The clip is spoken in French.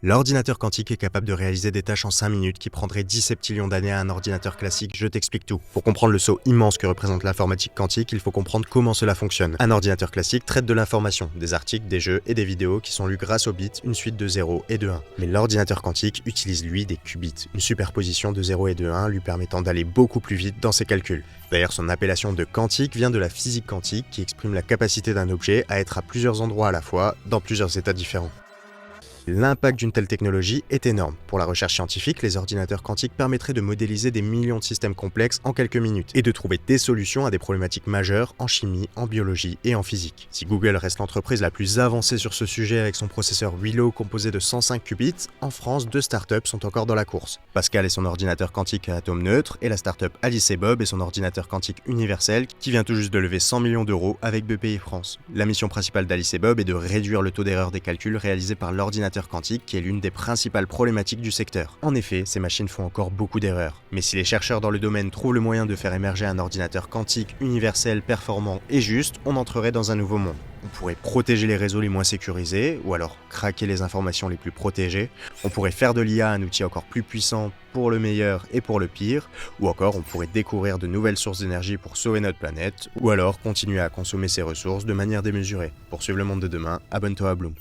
L'ordinateur quantique est capable de réaliser des tâches en 5 minutes qui prendraient 10 septillions d'années à un ordinateur classique, je t'explique tout. Pour comprendre le saut immense que représente l'informatique quantique, il faut comprendre comment cela fonctionne. Un ordinateur classique traite de l'information, des articles, des jeux et des vidéos qui sont lus grâce aux bits, une suite de 0 et de 1. Mais l'ordinateur quantique utilise lui des qubits, une superposition de 0 et de 1 lui permettant d'aller beaucoup plus vite dans ses calculs. D'ailleurs, son appellation de quantique vient de la physique quantique qui exprime la capacité d'un objet à être à plusieurs endroits à la fois, dans plusieurs états différents. L'impact d'une telle technologie est énorme. Pour la recherche scientifique, les ordinateurs quantiques permettraient de modéliser des millions de systèmes complexes en quelques minutes et de trouver des solutions à des problématiques majeures en chimie, en biologie et en physique. Si Google reste l'entreprise la plus avancée sur ce sujet avec son processeur Willow composé de 105 qubits, en France, 2 startups sont encore dans la course. Pascal et son ordinateur quantique à atome neutre et la startup Alice et Bob et son ordinateur quantique universel qui vient tout juste de lever 100 millions d'euros avec BPI France. La mission principale d'Alice et Bob est de réduire le taux d'erreur des calculs réalisés par l'ordinateur quantique qui est l'une des principales problématiques du secteur. En effet, ces machines font encore beaucoup d'erreurs. Mais si les chercheurs dans le domaine trouvent le moyen de faire émerger un ordinateur quantique universel, performant et juste, on entrerait dans un nouveau monde. On pourrait protéger les réseaux les moins sécurisés, ou alors craquer les informations les plus protégées. On pourrait faire de l'IA un outil encore plus puissant pour le meilleur et pour le pire, ou encore on pourrait découvrir de nouvelles sources d'énergie pour sauver notre planète, ou alors continuer à consommer ces ressources de manière démesurée. Pour suivre le monde de demain, abonne-toi à Bloom.